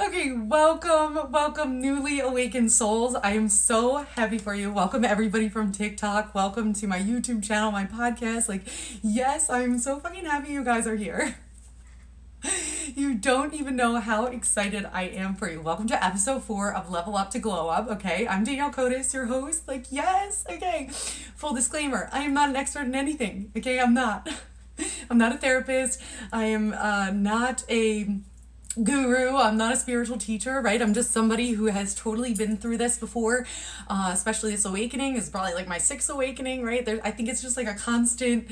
Okay, welcome, newly awakened souls. I am so happy for you. Welcome, everybody from TikTok. Welcome to my YouTube channel, my podcast. Yes, I'm so fucking happy you guys are here. You don't even know how excited I am for you. Welcome to episode 4 of Level Up to Glow Up, okay? I'm Danielle Codis, your host. Yes, okay. Full disclaimer, I am not an expert in anything, okay? I'm not. I'm not a therapist. I am not a guru. I'm not a spiritual teacher, right? I'm just somebody who has totally been through this before, especially this awakening is probably like my 6th awakening, right? I think it's just like a constant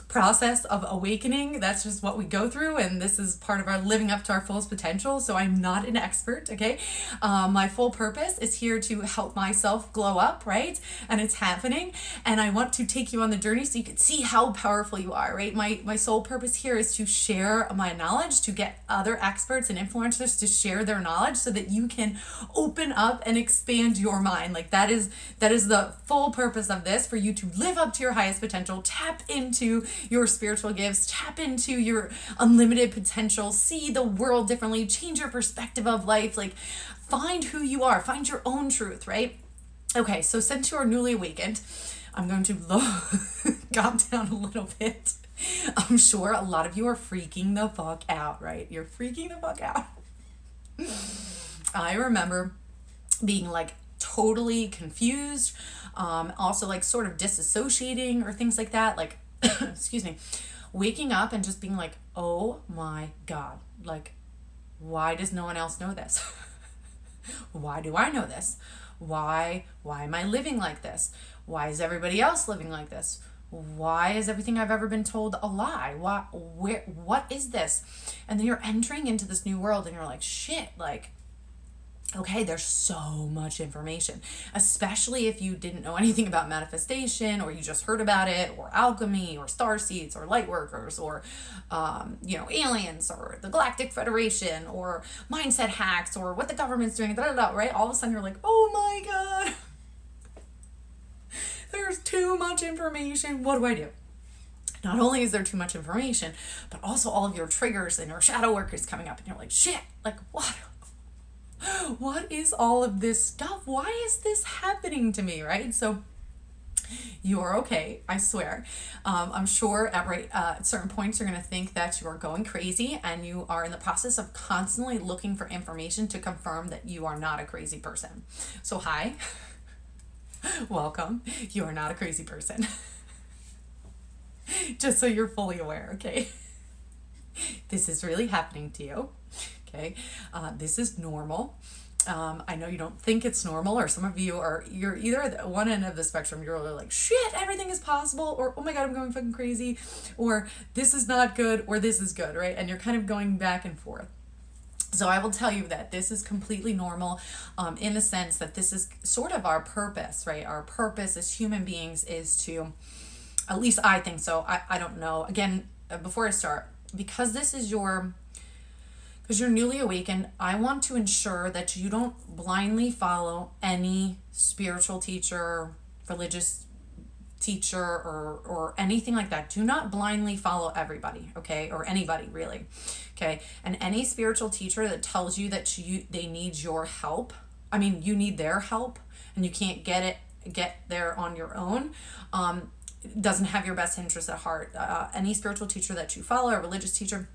process of awakening. That's just what we go through, and this is part of our living up to our fullest potential. So I'm not an expert, okay? My full purpose is here to help myself glow up, right? And it's happening, and I want to take you on the journey so you can see how powerful you are, right? My sole purpose here is to share my knowledge, to get other experts and influencers to share their knowledge so that you can open up and expand your mind. That is the full purpose of this, for you to live up to your highest potential, tap into your spiritual gifts, tap into your unlimited potential, see the world differently, change your perspective of life, find who you are, find your own truth, right? Okay, so since you are newly awakened, I'm going to calm down a little bit. I'm sure a lot of you are freaking the fuck out, right? You're freaking the fuck out. I remember being totally confused, also sort of disassociating or things like that, excuse me, waking up and just being like, oh my God, why does no one else know this? Why do I know this? Why am I living like this? Why is everybody else living like this? Why is everything I've ever been told a lie? What is this? And then you're entering into this new world and you're like, shit, okay, there's so much information, especially if you didn't know anything about manifestation, or you just heard about it, or alchemy, or star seeds, or light workers, or, aliens, or the Galactic Federation, or mindset hacks, or what the government's doing, right? All of a sudden you're like, oh my God. There's too much information. What do I do? Not only is there too much information, but also all of your triggers and your shadow work is coming up, and you're like, shit, what? What is all of this stuff? Why is this happening to me, right? So you are okay, I swear. I'm sure at certain points you're going to think that you are going crazy, and you are in the process of constantly looking for information to confirm that you are not a crazy person. So hi. Welcome. You are not a crazy person. Just so you're fully aware, okay? This is really happening to you, okay? This is normal. I know you don't think it's normal, or some of you you're either at one end of the spectrum, you're like, shit, everything is possible, or oh my God, I'm going fucking crazy, or this is not good, or this is good, right? And you're kind of going back and forth. So I will tell you that this is completely normal, in the sense that this is sort of our purpose, right? Our purpose as human beings is to, at least I think so. I don't know. Again, before I start, because you're newly awakened, I want to ensure that you don't blindly follow any spiritual teacher, religious teacher, or anything like that. Do not blindly follow everybody, okay? Or anybody, really. Okay? And any spiritual teacher that tells you that they need your help, you need their help, and you can't get there on your own, doesn't have your best interest at heart. Any spiritual teacher that you follow, a religious teacher,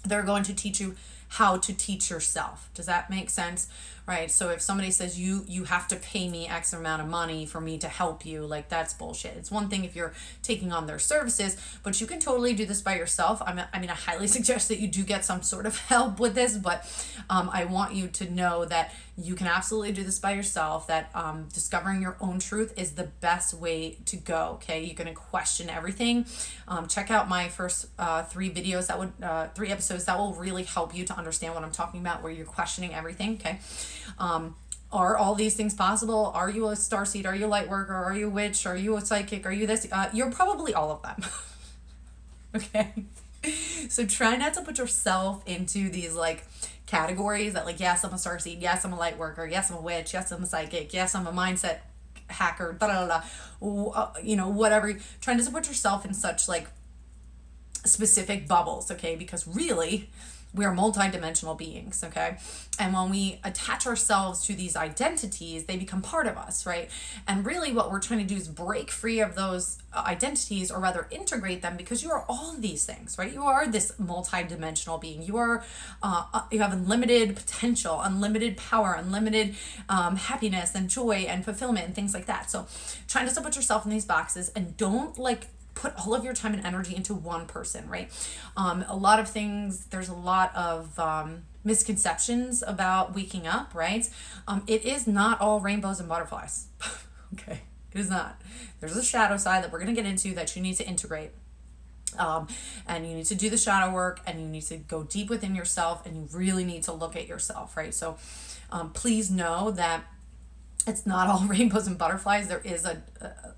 they're going to teach you how to teach yourself. Does that make sense? Right? So if somebody says you have to pay me X amount of money for me to help you, that's bullshit. It's one thing if you're taking on their services, but you can totally do this by yourself. I highly suggest that you do get some sort of help with this, but I want you to know that you can absolutely do this by yourself, that discovering your own truth is the best way to go, okay? You're going to question everything. Check out my first 3 videos, 3 episodes that will really help you to understand what I'm talking about, where you're questioning everything, okay? Are all these things possible? Are you a starseed? Are you a light worker? Are you a witch? Are you a psychic? Are you this? You're probably all of them. Okay? So try not to put yourself into these categories that yes, I'm a starseed. Yes, I'm a light worker. Yes, I'm a witch. Yes, I'm a psychic. Yes, I'm a mindset hacker. Whatever. Trying to put yourself in such specific bubbles, okay? Because really, We are multidimensional beings, okay? And when we attach ourselves to these identities, they become part of us, right? And really what we're trying to do is break free of those identities, or rather integrate them, because you are all of these things, right? You are this multidimensional being. You are, you have unlimited potential, unlimited power, unlimited happiness and joy and fulfillment and things like that. So trying to put yourself in these boxes, and don't like put all of your time and energy into one person, right? A lot of things, there's a lot of misconceptions about waking up, right? It is not all rainbows and butterflies. Okay, it is not. There's a shadow side that we're going to get into that you need to integrate. And you need to do the shadow work, and you need to go deep within yourself, and you really need to look at yourself, right? So please know that it's not all rainbows and butterflies. There is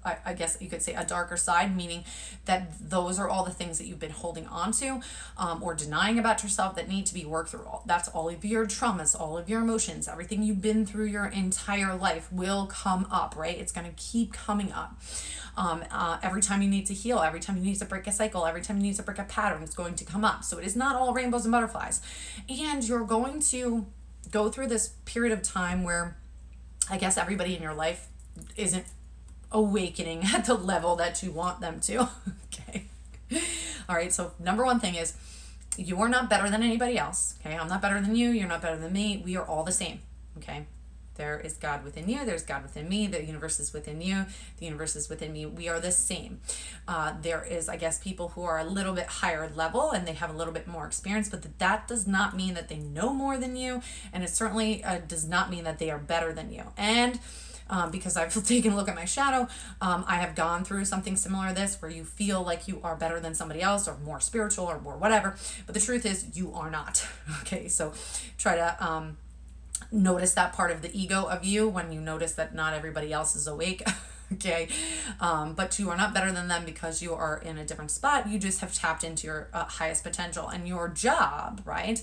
I guess you could say, a darker side, meaning that those are all the things that you've been holding on to or denying about yourself that need to be worked through. That's all of your traumas, all of your emotions, everything you've been through your entire life will come up, right? It's going to keep coming up. Every time you need to heal, every time you need to break a cycle, every time you need to break a pattern, it's going to come up. So it is not all rainbows and butterflies. And you're going to go through this period of time where I guess everybody in your life isn't awakening at the level that you want them to. Okay. All right. So number one thing is, you are not better than anybody else. Okay. I'm not better than you. You're not better than me. We are all the same. Okay. There is God within you. There's God within me. The universe is within you. The universe is within me. We are the same. There is, I guess, people who are a little bit higher level and they have a little bit more experience, but that does not mean that they know more than you. And it certainly does not mean that they are better than you. And because I've taken a look at my shadow, I have gone through something similar to this, where you feel like you are better than somebody else, or more spiritual, or more whatever. But the truth is, you are not. Okay, so try to notice that part of the ego of you when you notice that not everybody else is awake. Okay, but you are not better than them because you are in a different spot. You just have tapped into your highest potential, and your job, right,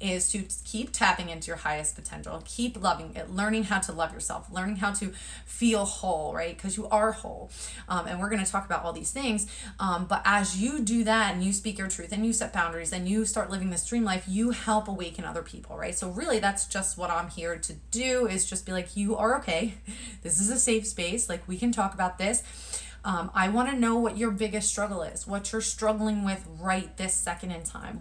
is to keep tapping into your highest potential, keep loving it, learning how to love yourself, learning how to feel whole, right? Because you are whole. And we're going to talk about all these things. But as you do that, and you speak your truth, and you set boundaries, and you start living this dream life, you help awaken other people, right? So really, that's just what I'm here to do, is just be like, you are okay. This is a safe space. Like, we can talk about this. I want to know what your biggest struggle is, what you're struggling with right this second in time.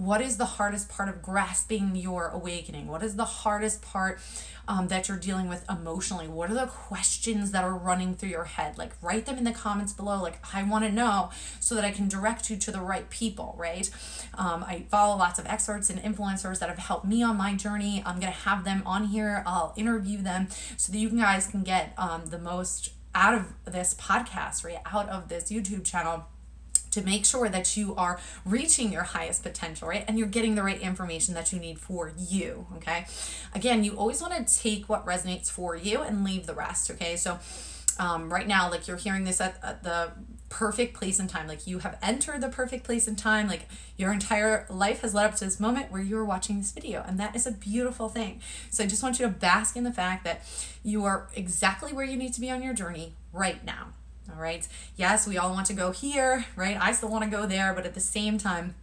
What is the hardest part of grasping your awakening? What is the hardest part that you're dealing with emotionally? What are the questions that are running through your head? Like, write them in the comments below. Like, I want to know, so that I can direct you to the right people, right? I follow lots of experts and influencers that have helped me on my journey. I'm going to have them on here. I'll interview them so that you guys can get the most out of this podcast, right? Out of this YouTube channel, to make sure that you are reaching your highest potential, right? And you're getting the right information that you need for you, okay? Again, you always want to take what resonates for you and leave the rest, okay? So right now, like, you're hearing this at the perfect place and time. Like, you have entered the perfect place and time. Like, your entire life has led up to this moment where you're watching this video, and that is a beautiful thing. So I just want you to bask in the fact that you are exactly where you need to be on your journey right now. All right. Yes, we all want to go here, right? I still want to go there, but at the same time,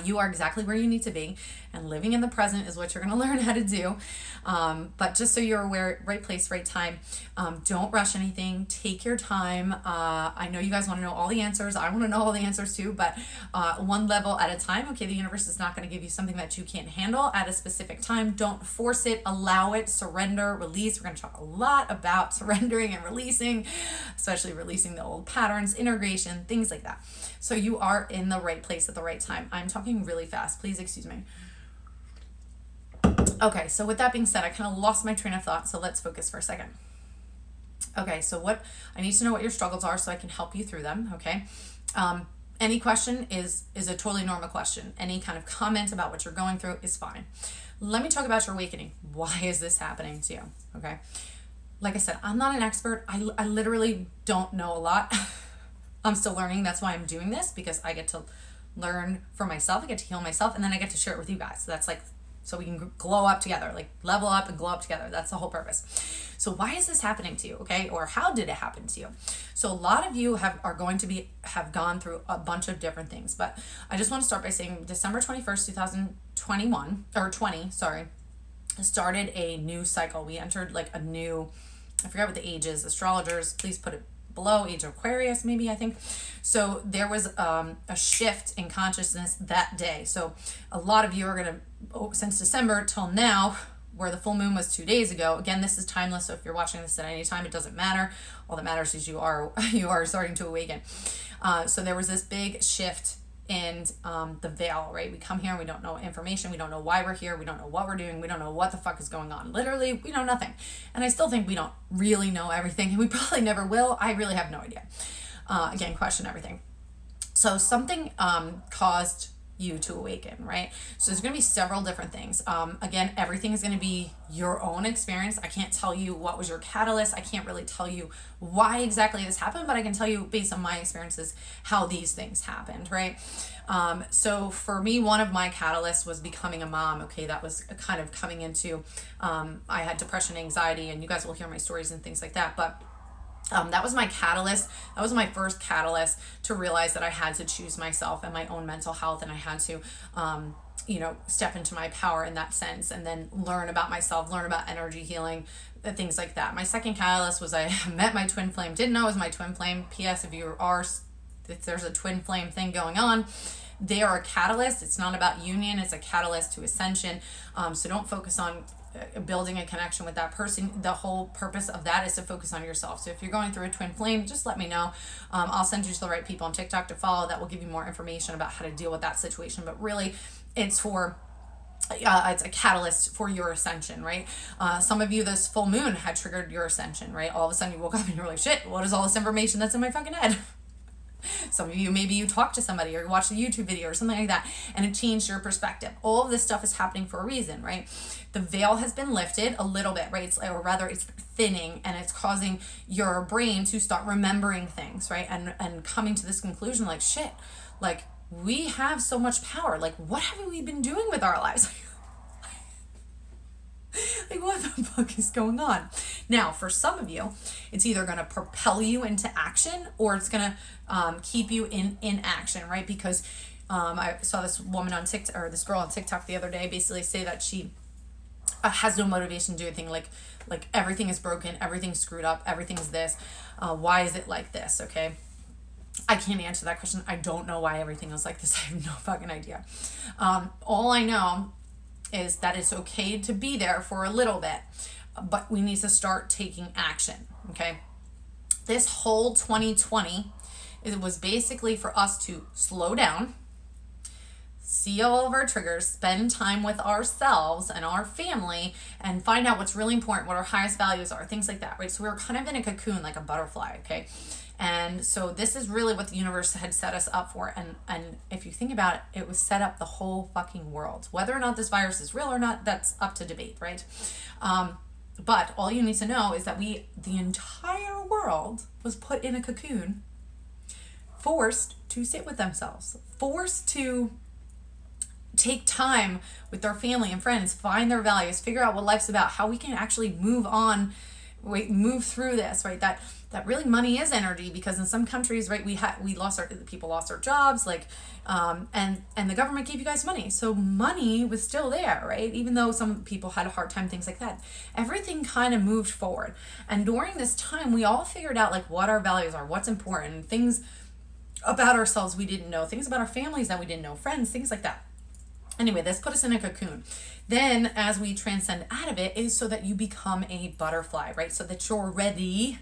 you are exactly where you need to be, and living in the present is what you're going to learn how to do. But just so you're aware, right place, right time. Don't rush anything. Take your time. I know you guys want to know all the answers. I want to know all the answers too, but one level at a time. Okay, the universe is not going to give you something that you can't handle at a specific time. Don't force it. Allow it. Surrender. Release. We're going to talk a lot about surrendering and releasing, especially releasing the old patterns, integration, things like that. So you are in the right place at the right time. I'm talking really fast. Please excuse me. Okay, so with that being said, I kind of lost my train of thought, so let's focus for a second. Okay, so I need to know what your struggles are so I can help you through them, okay? Any question is a totally normal question. Any kind of comment about what you're going through is fine. Let me talk about your awakening. Why is this happening to you, okay? Like I said, I'm not an expert. I literally don't know a lot. I'm still learning. That's why I'm doing this, because I get to learn for myself. I get to heal myself, and then I get to share it with you guys. So that's like So we can glow up together, like level up and glow up together. That's the whole purpose. So why is this happening to you? Okay. Or how did it happen to you? So a lot of you have gone through a bunch of different things, but I just want to start by saying December 21st, 2021 or 20, sorry, started a new cycle. We entered like a new, I forget what the age is, astrologers, please put it below, age of Aquarius, maybe, I think. So there was a shift in consciousness that day. So a lot of you are going to, since December till now, where the full moon was 2 days ago. Again, this is timeless. So if you're watching this at any time, it doesn't matter. All that matters is you are starting to awaken. So there was this big shift in the veil, right? We come here and we don't know information. We don't know why we're here. We don't know what we're doing. We don't know what the fuck is going on. Literally, we know nothing. And I still think we don't really know everything, and we probably never will. I really have no idea. Again, question everything. So something caused you to awaken, right? So there's going to be several different things. Again, everything is going to be your own experience. I can't tell you what was your catalyst. I can't really tell you why exactly this happened, but I can tell you based on my experiences how these things happened, right? So for me, one of my catalysts was becoming a mom. Okay, that was kind of coming into, I had depression, anxiety, and you guys will hear my stories and things like that, but that was my catalyst. That was my first catalyst to realize that I had to choose myself and my own mental health, and I had to, step into my power in that sense, and then learn about myself, learn about energy healing, things like that. My second catalyst was I met my twin flame. Didn't know it was my twin flame. P.S. If there's a twin flame thing going on, they are a catalyst. It's not about union. It's a catalyst to ascension. So don't focus on building a connection with that person. The whole purpose of that is to focus on yourself. So if you're going through a twin flame, just let me know. I'll send you to the right people on TikTok to follow. That will give you more information about how to deal with that situation. But really, it's a catalyst for your ascension, right? Some of you, this full moon had triggered your ascension, right? All of a sudden you woke up and you're like, shit, what is all this information that's in my fucking head? Some of you, maybe you talked to somebody or you watched a YouTube video or something like that, and it changed your perspective. All of this stuff is happening for a reason, right? The veil has been lifted a little bit, right? It's thinning, and it's causing your brain to start remembering things, right? And coming to this conclusion, like, shit, like, we have so much power. Like, what have we been doing with our lives? Like, what the fuck is going on? Now, for some of you, it's either going to propel you into action, or it's going to keep you in action, right? Because I saw this woman on TikTok, or this girl on TikTok the other day, basically say that she has no motivation to do anything. Like everything is broken, everything's screwed up, everything's this. Why is it like this? Okay. I can't answer that question. I don't know why everything is like this. I have no fucking idea. All I know is that it's okay to be there for a little bit, but we need to start taking action, okay? This whole 2020, it was basically for us to slow down, see all of our triggers, spend time with ourselves and our family, and find out what's really important, what our highest values are, things like that, right? So we were kind of in a cocoon like a butterfly, okay? And so this is really what the universe had set us up for. And if you think about it, it was set up the whole fucking world. Whether or not this virus is real or not, that's up to debate, right? But all you need to know is that the entire world was put in a cocoon, forced to sit with themselves, forced to take time with their family and friends, find their values, figure out what life's about, how we can actually move through this, right? That really money is energy, because in some countries, right, people lost their jobs, like, and the government gave you guys money. So money was still there, right? Even though some people had a hard time, things like that. Everything kind of moved forward. And during this time, we all figured out like what our values are, what's important, things about ourselves we didn't know, things about our families that we didn't know, friends, things like that. Anyway, this put us in a cocoon. Then as we transcend out of it is so that you become a butterfly, right? So that you're ready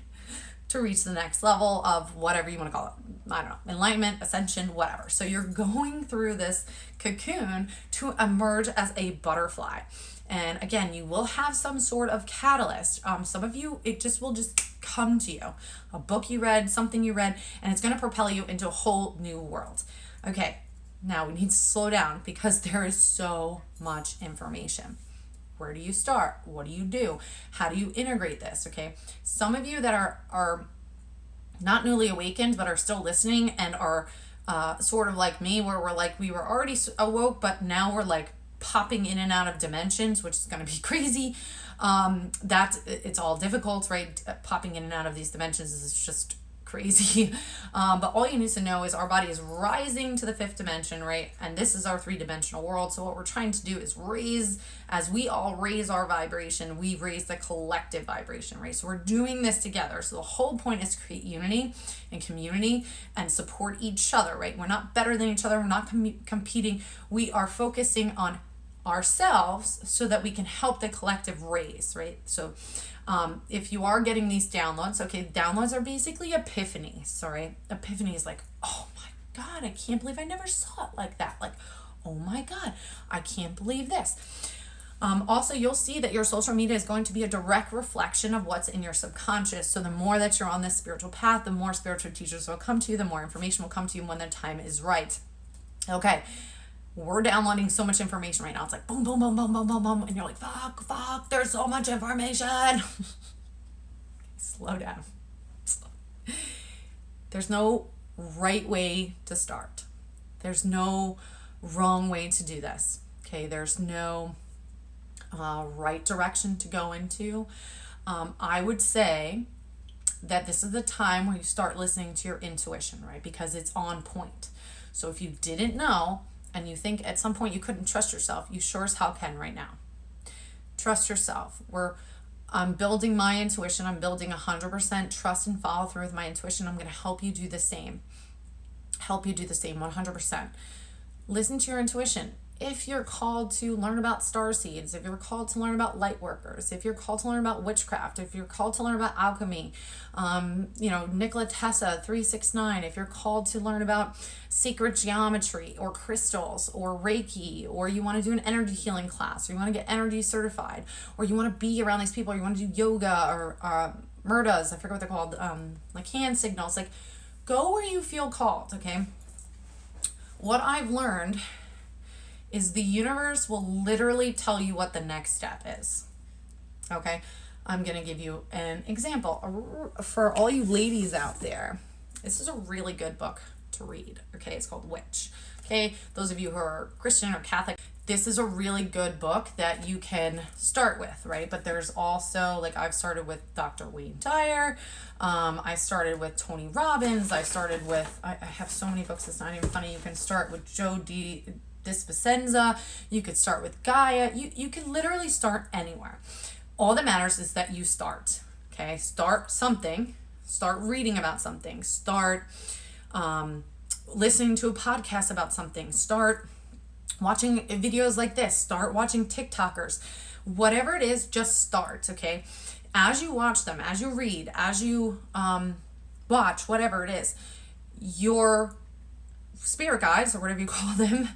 to reach the next level of whatever you want to call it. I don't know, enlightenment, ascension, whatever. So you're going through this cocoon to emerge as a butterfly. And again, you will have some sort of catalyst. Some of you, it will just come to you. A book you read, something you read, and it's going to propel you into a whole new world. Okay, now we need to slow down because there is so much information. Where do you start? What do you do? How do you integrate this? Okay. Some of you that are not newly awakened, but are still listening and are sort of like me, where we were already awoke, but now we're like popping in and out of dimensions, which is going to be crazy. It's all difficult, right? Popping in and out of these dimensions is just crazy. But all you need to know is our body is rising to the fifth dimension, right? And this is our three-dimensional world. So what we're trying to do is as we all raise our vibration, we raise the collective vibration, right? So we're doing this together. So the whole point is to create unity and community and support each other, right? We're not better than each other. We're not competing. We are focusing on ourselves so that we can help the collective raise, right? So if you are getting these downloads, okay, downloads are basically epiphanies, sorry. Epiphany is like, oh my God, I can't believe I never saw it like that. Like, oh my God, I can't believe this. Also, you'll see that your social media is going to be a direct reflection of what's in your subconscious. So the more that you're on this spiritual path, the more spiritual teachers will come to you, the more information will come to you when the time is right. Okay. We're downloading so much information right now. It's like boom, boom, boom, boom, boom, boom, boom. And you're like, fuck, there's so much information. Slow down. There's no right way to start. There's no wrong way to do this. Okay, there's no right direction to go into. I would say that this is the time where you start listening to your intuition, right? Because it's on point. So if you didn't know, and you think at some point you couldn't trust yourself, you sure as hell can right now. Trust yourself. I'm building my intuition. I'm building 100% trust and follow through with my intuition. I'm going to help you do the same. 100%. Listen to your intuition. If you're called to learn about star seeds, if you're called to learn about light workers, if you're called to learn about witchcraft, if you're called to learn about alchemy, Nikola Tesla 369, if you're called to learn about sacred geometry or crystals or Reiki, or you want to do an energy healing class, or you want to get energy certified, or you want to be around these people, or you want to do yoga or murdas, I forget what they're called, like hand signals, like go where you feel called, okay? What I've learned is the universe will literally tell you what the next step is. Okay, I'm going to give you an example. For all you ladies out there, this is a really good book to read. Okay, it's called Witch. Okay, those of you who are Christian or Catholic, this is a really good book that you can start with, right? But there's also, like, I've started with Dr. Wayne Dyer. I started with Tony Robbins. I have so many books, it's not even funny. You can start with Joe Dispenza. You could start with Gaia. You can literally start anywhere. All that matters is that you start. Okay, start something. Start reading about something. Start listening to a podcast about something. Start watching videos like this. Start watching TikTokers. Whatever it is, just start. Okay, as you watch them, as you read, as you watch, whatever it is, your spirit guides, or whatever you call them,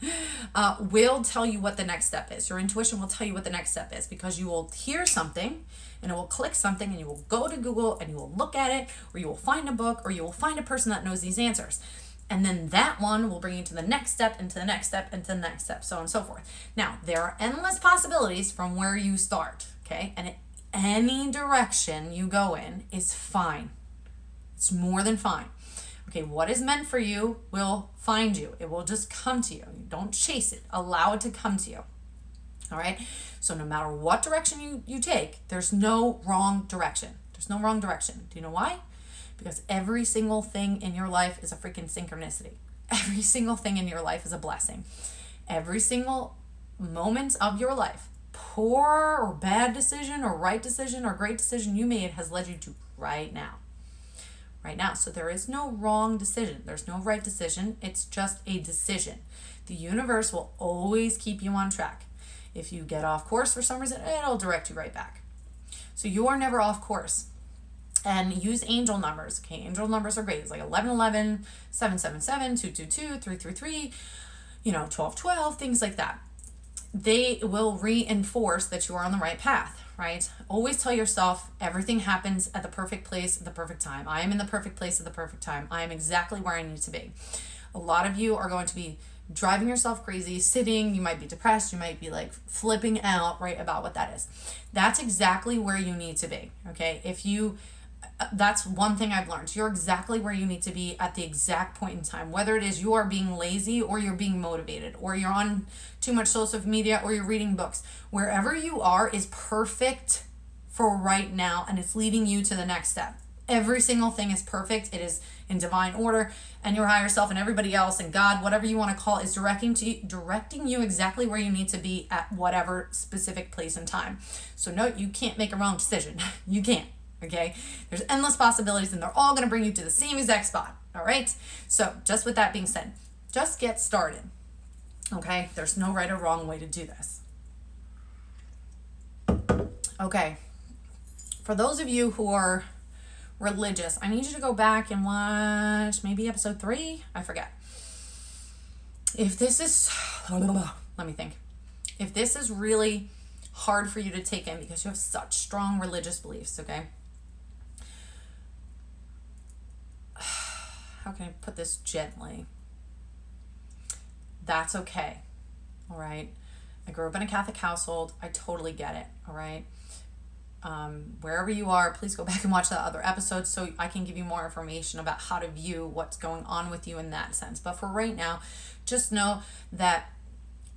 will tell you what the next step is. Your intuition will tell you what the next step is, because you will hear something and it will click something, and you will go to Google and you will look at it, or you will find a book, or you will find a person that knows these answers. And then that one will bring you to the next step, and to the next step, and to the next step, so on and so forth. Now, there are endless possibilities from where you start, okay? And any direction you go in is fine. It's more than fine. Okay, what is meant for you will find you. It will just come to you. Don't chase it. Allow it to come to you. All right? So no matter what direction you take, there's no wrong direction. There's no wrong direction. Do you know why? Because every single thing in your life is a freaking synchronicity. Every single thing in your life is a blessing. Every single moment of your life, poor or bad decision or right decision or great decision you made, has led you to right now. Right now. So there is no wrong decision. There's no right decision. It's just a decision. The universe will always keep you on track. If you get off course for some reason, it'll direct you right back. So you are never off course. And use angel numbers. Okay, angel numbers are great. It's like 1111, 777, 222, 333, 1212, things like that. They will reinforce that you are on the right path, right? Always tell yourself everything happens at the perfect place at the perfect time. I am in the perfect place at the perfect time. I am exactly where I need to be. A lot of you are going to be driving yourself crazy, sitting, you might be depressed, you might be like flipping out, right, about what that is. That's exactly where you need to be, okay? If you That's one thing I've learned. You're exactly where you need to be at the exact point in time, whether it is you are being lazy or you're being motivated or you're on too much social media or you're reading books. Wherever you are is perfect for right now, and it's leading you to the next step. Every single thing is perfect. It is in divine order, and your higher self and everybody else and God, whatever you want to call it, is directing you exactly where you need to be at whatever specific place and time. So no, you can't make a wrong decision. You can't. Okay? There's endless possibilities, and they're all going to bring you to the same exact spot. All right? So just with that being said, just get started. Okay? There's no right or wrong way to do this. Okay. For those of you who are religious, I need you to go back and watch maybe episode 3. I forget. If this is, let me think. If this is really hard for you to take in because you have such strong religious beliefs, okay? How can I put this gently? That's okay. All right. I grew up in a Catholic household. I totally get it. All right. Wherever you are, please go back and watch the other episodes so I can give you more information about how to view what's going on with you in that sense. But for right now, just know that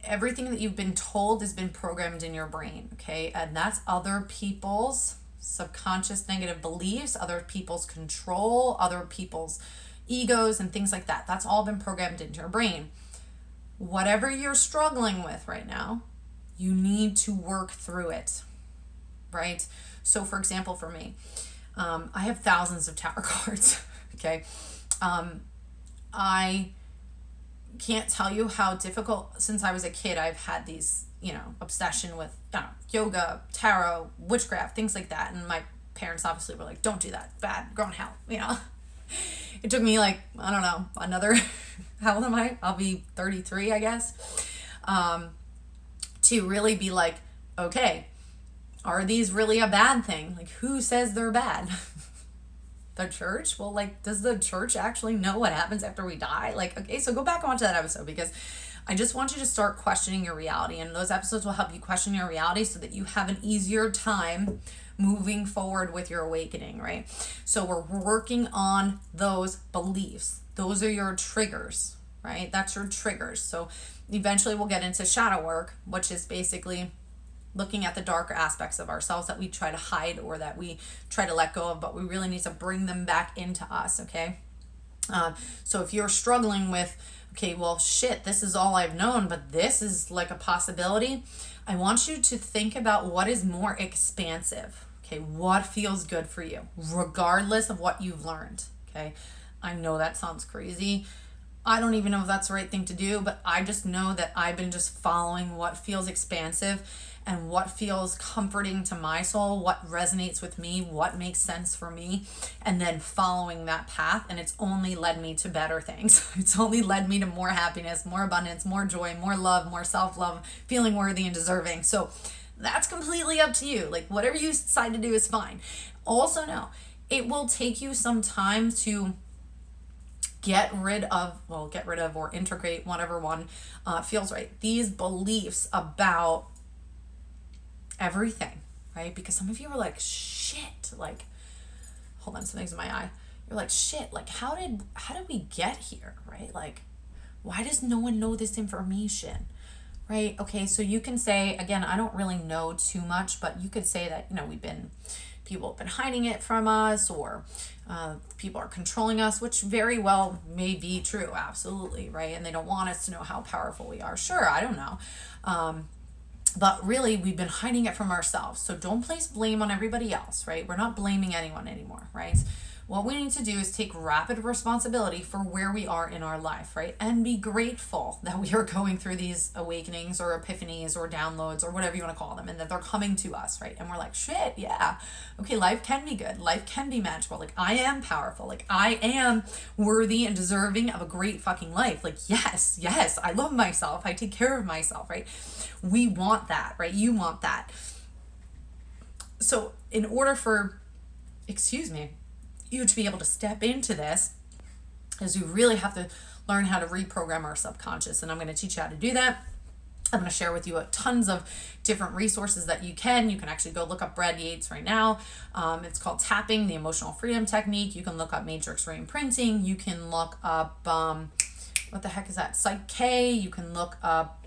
everything that you've been told has been programmed in your brain, okay? And that's other people's subconscious negative beliefs, other people's control, other people's egos, and things like that. That's all been programmed into your brain. Whatever you're struggling with right now, you need to work through it. Right? So for example, for me, I have thousands of tarot cards. Okay. I can't tell you how difficult, since I was a kid, I've had these, obsession with yoga, tarot, witchcraft, things like that. And my parents obviously were like, don't do that. Bad, go in hell, It took me another, how old am I? I'll be 33, I guess, to really be like, okay, are these really a bad thing? Like, who says they're bad? The church? Well, does the church actually know what happens after we die? Okay, so go back and watch that episode, because I just want you to start questioning your reality, and those episodes will help you question your reality so that you have an easier time moving forward with your awakening, right? So we're working on those beliefs. Those are your triggers, right? That's your triggers. So eventually we'll get into shadow work, which is basically looking at the darker aspects of ourselves that we try to hide or that we try to let go of, but we really need to bring them back into us, okay? So if you're struggling with, okay, well, shit, this is all I've known, but this is like a possibility, I want you to think about what is more expansive, okay? What feels good for you, regardless of what you've learned, okay? I know that sounds crazy. I don't even know if that's the right thing to do, but I just know that I've been just following what feels expansive and what feels comforting to my soul, what resonates with me, what makes sense for me, and then following that path. And it's only led me to better things. It's only led me to more happiness, more abundance, more joy, more love, more self-love, feeling worthy and deserving. So that's completely up to you. Whatever you decide to do is fine. Also know, it will take you some time to get rid of or integrate, whatever one feels right, these beliefs about everything, right? Because some of you are like, shit, hold on, something's in my eye. You're like, shit, how did we get here, right? Why does no one know this information, right? Okay, so you can say, again, I don't really know too much, but you could say that, people have been hiding it from us, or people are controlling us, which very well may be true, absolutely, right? And they don't want us to know how powerful we are. Sure, I don't know. But really, we've been hiding it from ourselves. So don't place blame on everybody else, right? We're not blaming anyone anymore, right? What we need to do is take rapid responsibility for where we are in our life, right? And be grateful that we are going through these awakenings or epiphanies or downloads or whatever you want to call them, and that they're coming to us, right? And we're like, shit, yeah. Okay, life can be good. Life can be magical. I am powerful. I am worthy and deserving of a great fucking life. Yes, I love myself. I take care of myself, right? We want that, right? You want that. So in order for, you to be able to step into this, is we really have to learn how to reprogram our subconscious. And I'm going to teach you how to do that. I'm going to share with you tons of different resources that you can. You can actually go look up Brad Yates right now. It's called Tapping, the Emotional Freedom Technique. You can look up Matrix Reimprinting. You can look up, what the heck is that? Psych K. You can look up,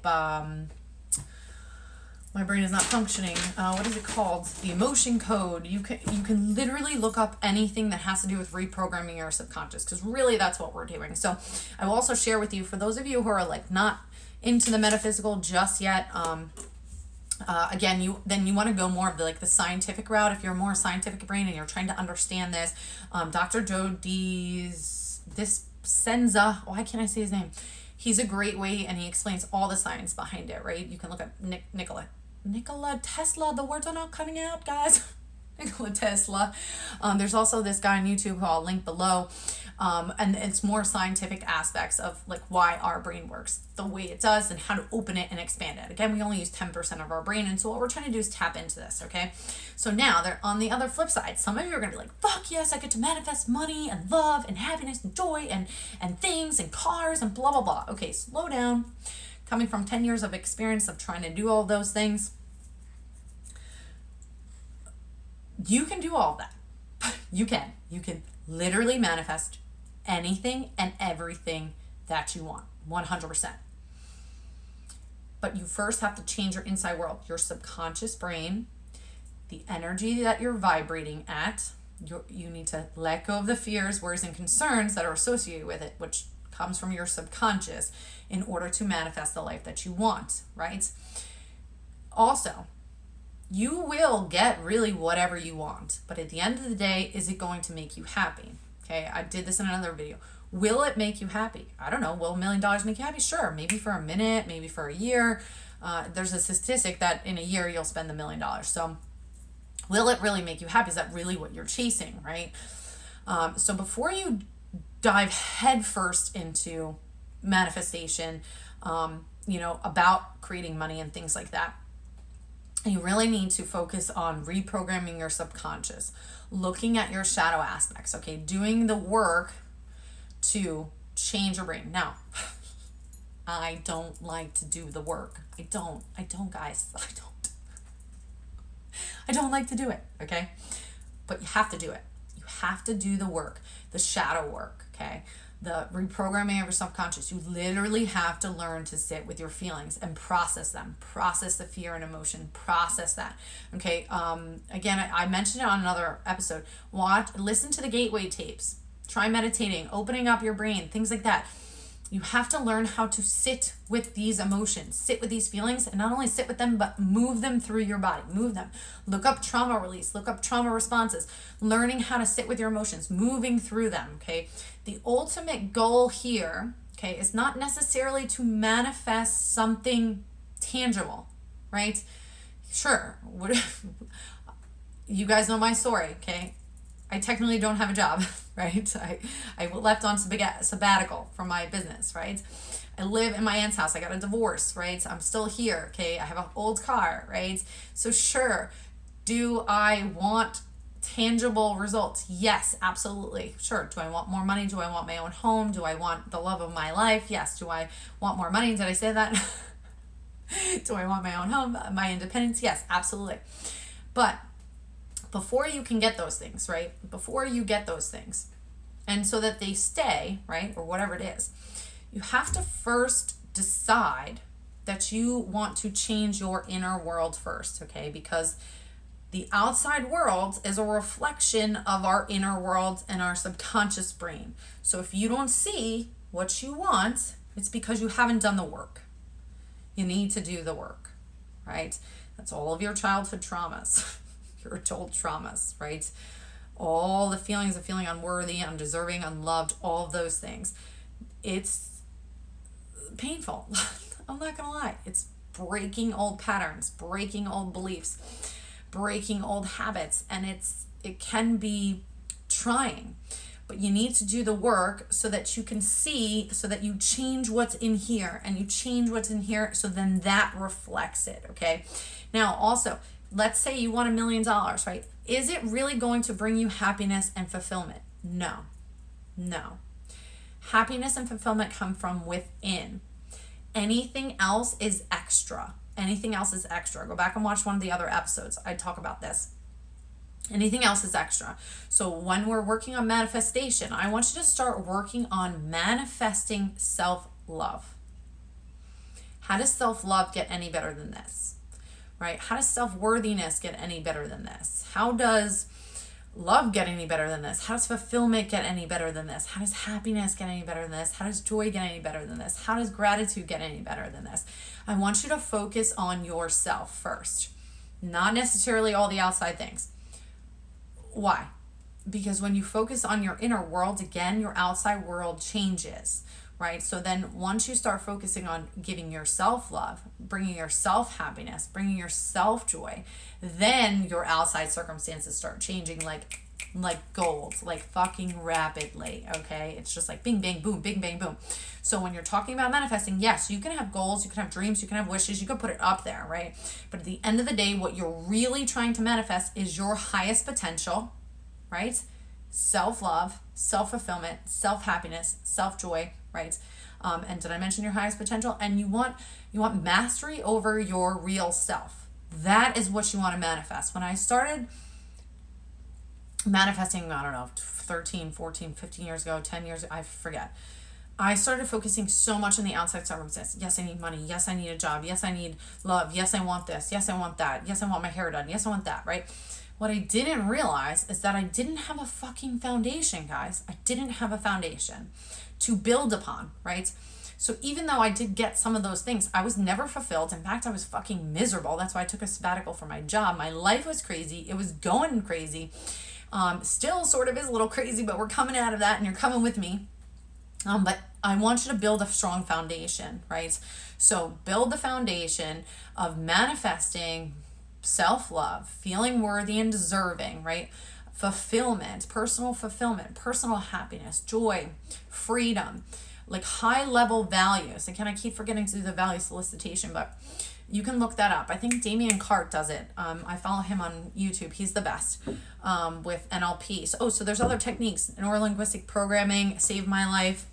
my brain is not functioning. What is it called? The Emotion Code. You can literally look up anything that has to do with reprogramming your subconscious, because really that's what we're doing. So I will also share with you, for those of you who are like not into the metaphysical just yet, again, you want to go more of the scientific route. If you're more a scientific brain and you're trying to understand this, Dr. Joe Dispenza, why can't I say his name? He's a great way, and he explains all the science behind it, right? You can look at Nikola Tesla. The words are not coming out, guys. Nikola Tesla. There's also this guy on YouTube who I'll link below. And it's more scientific aspects of why our brain works the way it does and how to open it and expand it. Again, we only use 10% of our brain. And so what we're trying to do is tap into this. Okay. So now they're on the other flip side. Some of you are going to be like, fuck yes, I get to manifest money and love and happiness and joy and things and cars and blah, blah, blah. Okay. Slow down. Coming from 10 years of experience of trying to do all those things, you can do all of that. You can literally manifest anything and everything that you want, 100%. But you first have to change your inside world, your subconscious brain, the energy that you're vibrating at. You need to let go of the fears, worries, and concerns that are associated with it, which comes from your subconscious, in order to manifest the life that you want, right? Also, you will get really whatever you want, but at the end of the day, is it going to make you happy? Okay, I did this in another video. Will it make you happy? I don't know. Will $1 million make you happy? Sure. Maybe for a minute, maybe for a year. There's a statistic that in a year you'll spend $1 million. So will it really make you happy? Is that really what you're chasing, right? So before you dive headfirst into manifestation, about creating money and things like that, you really need to focus on reprogramming your subconscious, looking at your shadow aspects, okay? Doing the work to change your brain. Now, I don't like to do the work. I don't, guys. I don't like to do it, okay? But you have to do it. You have to do the work, the shadow work, okay? The reprogramming of your subconscious. You literally have to learn to sit with your feelings and process them. Process the fear and emotion. Process that. Okay. Again, I mentioned it on another episode. Listen to the gateway tapes. Try meditating, opening up your brain, things like that. You have to learn how to sit with these emotions, sit with these feelings, and not only sit with them, but move them through your body, move them. Look up trauma release, look up trauma responses, learning how to sit with your emotions, moving through them, okay? The ultimate goal here, okay, is not necessarily to manifest something tangible, right? Sure, you guys know my story, okay? I technically don't have a job, right? I left on sabbatical from my business, right? I live in my aunt's house. I got a divorce, right? I'm still here, okay? I have an old car, right? So sure, do I want tangible results? Yes, absolutely. Sure. Do I want more money? Do I want my own home? Do I want the love of my life? Yes. Do I want more money? Did I say that? Do I want my own home? My independence? Yes, absolutely. But before you can get those things, right? Before you get those things, and so that they stay, right? Or whatever it is, you have to first decide that you want to change your inner world first, okay? Because the outside world is a reflection of our inner world and our subconscious brain. So if you don't see what you want, it's because you haven't done the work. You need to do the work, right? That's all of your childhood traumas. Your adult traumas, right? All the feelings of feeling unworthy, undeserving, unloved, all of those things. It's painful. I'm not gonna lie. It's breaking old patterns, breaking old beliefs, breaking old habits, and it can be trying. But you need to do the work so that you can see, so that you change what's in here, and you change what's in here, so then that reflects it, okay? Now, also, let's say you want $1 million, right? Is it really going to bring you happiness and fulfillment? No. Happiness and fulfillment come from within. Anything else is extra. Anything else is extra. Go back and watch one of the other episodes. I talk about this. Anything else is extra. So when we're working on manifestation, I want you to start working on manifesting self-love. How does self-love get any better than this? Right? How does self-worthiness get any better than this? How does love get any better than this? How does fulfillment get any better than this? How does happiness get any better than this? How does joy get any better than this? How does gratitude get any better than this? I want you to focus on yourself first, not necessarily all the outside things. Why? Because when you focus on your inner world, again, your outside world changes, right? So then once you start focusing on giving yourself love, bringing yourself happiness, bringing yourself joy, then your outside circumstances start changing like gold, like fucking rapidly, okay? It's just like bing, bang, boom, bing, bang, boom. So when you're talking about manifesting, yes, you can have goals, you can have dreams, you can have wishes, you can put it up there, right? But at the end of the day, what you're really trying to manifest is your highest potential, right? Self-love, self-fulfillment, self-happiness, self-joy, right? And did I mention your highest potential? And you want mastery over your real self. That is what you want to manifest. When I started manifesting, I don't know, 13, 14, 15 years ago, 10 years, I forget. I started focusing so much on the outside circumstances. Yes, I need money. Yes, I need a job. Yes, I need love. Yes, I want this. Yes, I want that. Yes, I want my hair done. Yes, I want that, right? What I didn't realize is that I didn't have a fucking foundation, guys. I didn't have a foundation to build upon, right? So even though I did get some of those things, I was never fulfilled. In fact, I was fucking miserable. That's why I took a sabbatical from my job. My life was crazy. It was going crazy. Still sort of is a little crazy, but we're coming out of that and you're coming with me. But I want you to build a strong foundation, right? So build the foundation of manifesting self-love, feeling worthy and deserving, right? Fulfillment, personal happiness, joy, freedom, like high level values. Again, I keep forgetting to do the value solicitation, but you can look that up. I think Damien Cart does it. I follow him on YouTube. He's the best with NLP. So there's other techniques. Neurolinguistic programming saved my life.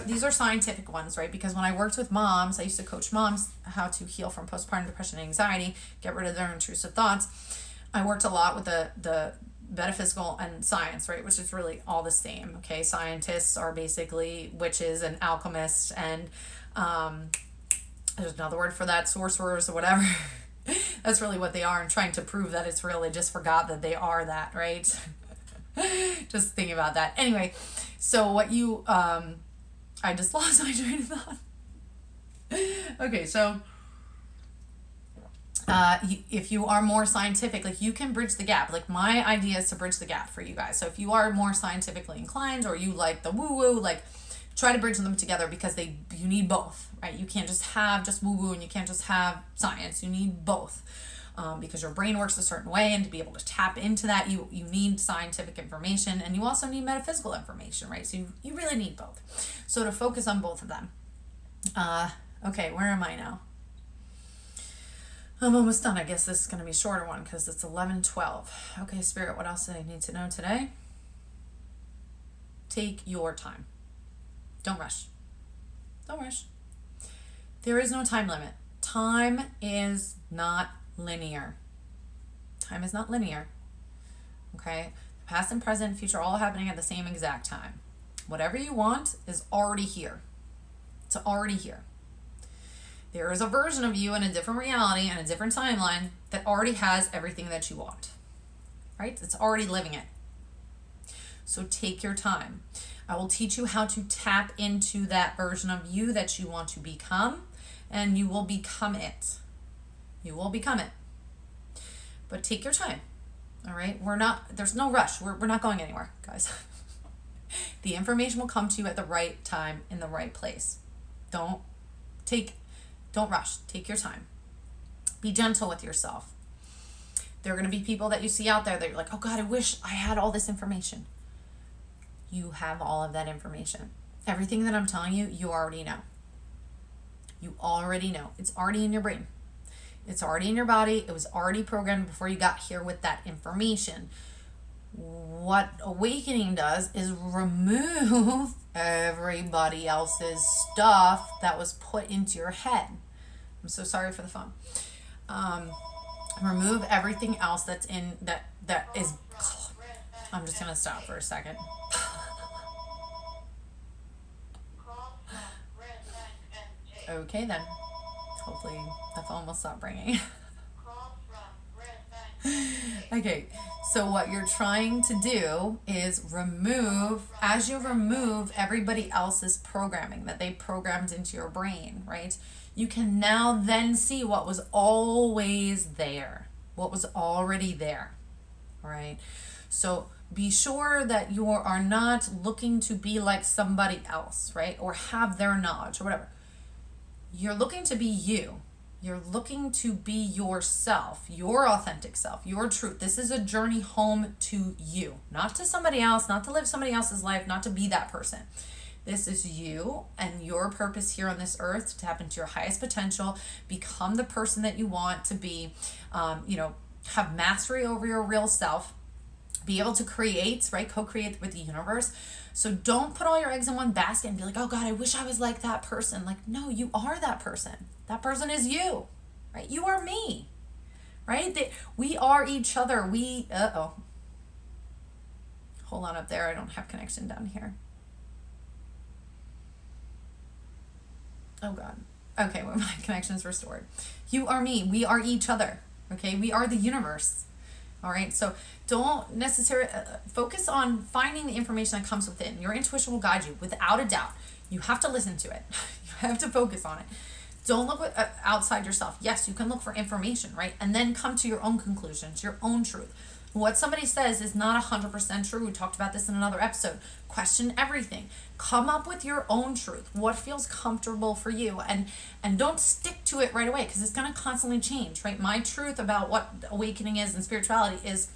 These are scientific ones, right? Because when I worked with moms, I used to coach moms how to heal from postpartum depression and anxiety, get rid of their intrusive thoughts. I worked a lot with the metaphysical and science, right? Which is really all the same. Okay, scientists are basically witches and alchemists and there's another word for that, sorcerers or whatever. That's really what they are, and trying to prove that it's real. They just forgot that they are that, right? Just think about that. Anyway, so what you, I just lost my train of thought. Okay, so if you are more scientific, like you can bridge the gap. Like my idea is to bridge the gap for you guys. So if you are more scientifically inclined or you like the woo-woo, like try to bridge them together because you need both, right? You can't just have just woo-woo and you can't just have science. You need both because your brain works a certain way, and to be able to tap into that, you need scientific information, and you also need metaphysical information, right? So you really need both. So to focus on both of them. Okay, where am I now? I'm almost done. I guess this is going to be a shorter one because it's 11:12. Okay, Spirit, what else do I need to know today? Take your time. Don't rush. Don't rush. There is no time limit. Time is not linear. Time is not linear. Okay? Past and present, future, all happening at the same exact time. Whatever you want is already here. It's already here. There is a version of you in a different reality and a different timeline that already has everything that you want. Right? It's already living it. So take your time. I will teach you how to tap into that version of you that you want to become, and you will become it. You will become it. But take your time. All right? There's no rush. We're not going anywhere, guys. The information will come to you at the right time in the right place. Don't rush. Take your time. Be gentle with yourself. There are going to be people that you see out there that you're like, oh God, I wish I had all this information. You have all of that information. Everything that I'm telling you, you already know. You already know. It's already in your brain. It's already in your body. It was already programmed before you got here with that information. What awakening does is remove everybody else's stuff that was put into your head. I'm so sorry for the phone. Remove everything else that's in that is. I'm just gonna stop for a second. Okay then. Hopefully the phone will stop ringing. Okay, so what you're trying to do is as you remove everybody else's programming that they programmed into your brain, right? You can now then see what was always there, what was already there, all right? So be sure that you are not looking to be like somebody else, right? Or have their knowledge or whatever. You're looking to be you. You're looking to be yourself, your authentic self, your truth. This is a journey home to you, not to somebody else, not to live somebody else's life, not to be that person. This is you and your purpose here on this earth to tap into your highest potential, become the person that you want to be, have mastery over your real self, be able to create, right? Co-create with the universe. So don't put all your eggs in one basket and be like, oh God, I wish I was like that person. Like, no, you are that person. That person is you, right? You are me, right? We are each other. Hold on up there. I don't have connection down here. Oh God. Okay, well, my connection is restored. You are me. We are each other. Okay, we are the universe. All right, so don't necessarily focus on finding the information that comes within. Your intuition will guide you without a doubt. You have to listen to it. You have to focus on it. Don't look outside yourself. Yes, you can look for information, right? And then come to your own conclusions, your own truth. What somebody says is not 100% true. We talked about this in another episode. Question everything. Come up with your own truth. What feels comfortable for you, and don't stick to it right away, because it's going to constantly change, right? My truth about what awakening is and spirituality is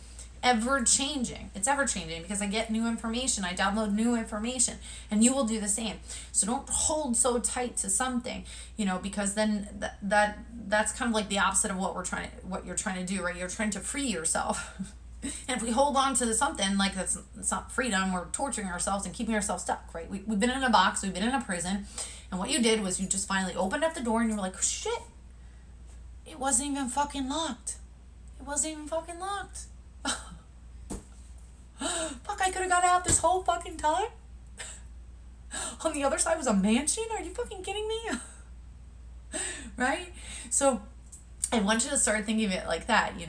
ever changing. It's ever changing because I get new information. I download new information, and you will do the same. So don't hold so tight to something, because then that's kind of like the opposite of what you're trying to do, right? You're trying to free yourself. And if we hold on to something like it's not freedom, we're torturing ourselves and keeping ourselves stuck, right? We've been in a box, we've been in a prison, and what you did was you just finally opened up the door and you were like, shit, it wasn't even fucking locked. It wasn't even fucking locked. Fuck, I could have got out this whole fucking time. On the other side was a mansion? Are you fucking kidding me? Right? So I want you to start thinking of it like that,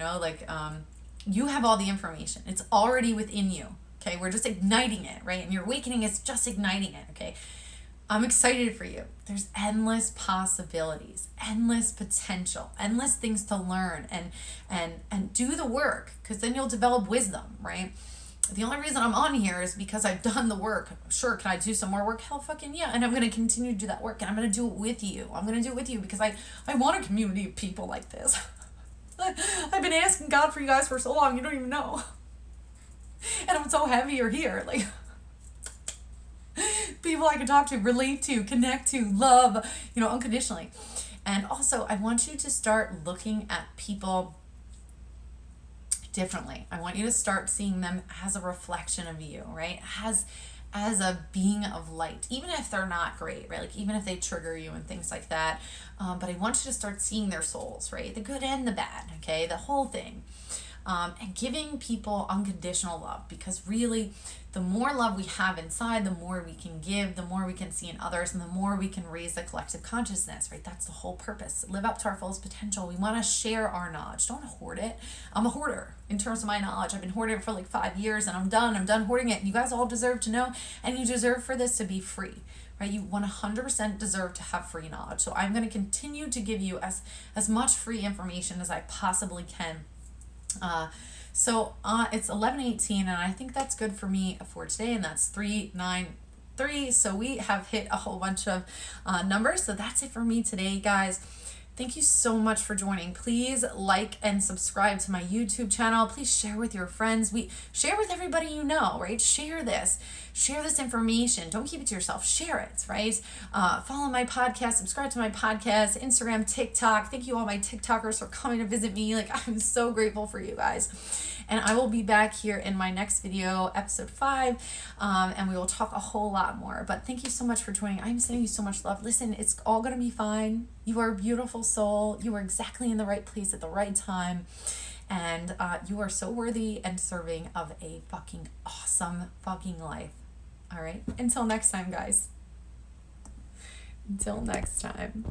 you have all the information. It's already within you. Okay, we're just igniting it, right? And your awakening is just igniting it. Okay, I'm excited for you. There's endless possibilities, endless potential, endless things to learn, and do the work, because then you'll develop wisdom, right? The only reason I'm on here is because I've done the work. Sure, can I do some more work? Hell fucking yeah. And I'm going to continue to do that work, and I'm going to do it with you. I'm going to do it with you because I want a community of people like this. I've been asking God for you guys for so long, you don't even know. And I'm so happy you're here. Like, people I can talk to, relate to, connect to, love, unconditionally. And also, I want you to start looking at people differently. I want you to start seeing them as a reflection of you, right? As a being of light, even if they're not great, right? Like, even if they trigger you and things like that. But I want you to start seeing their souls, right? The good and the bad, okay? The whole thing. And giving people unconditional love, because really the more love we have inside, the more we can give, the more we can see in others, and the more we can raise the collective consciousness, right? That's the whole purpose. Live up to our fullest potential. We want to share our knowledge. Don't hoard it. I'm a hoarder in terms of my knowledge. I've been hoarding it for like 5 years, and I'm done hoarding it. You guys all deserve to know, and you deserve for this to be free, right? You 100% deserve to have free knowledge. So I'm going to continue to give you as much free information as I possibly can. It's 11:18, and I think that's good for me for today, and that's 393. So we have hit a whole bunch of numbers. So that's it for me today, guys. Thank you so much for joining. Please like and subscribe to my YouTube channel. Please share with your friends. Share with everybody you know, right? Share this information. Don't keep it to yourself. Share it, right? Follow my podcast, subscribe to my podcast, Instagram, TikTok. Thank you all my TikTokers for coming to visit me. Like, I'm so grateful for you guys. And I will be back here in my next video, episode 5, and we will talk a whole lot more. But thank you so much for joining. I'm sending you so much love. Listen, it's all going to be fine. You are a beautiful soul. You are exactly in the right place at the right time. And you are so worthy and deserving of a fucking awesome fucking life. All right? Until next time, guys. Until next time.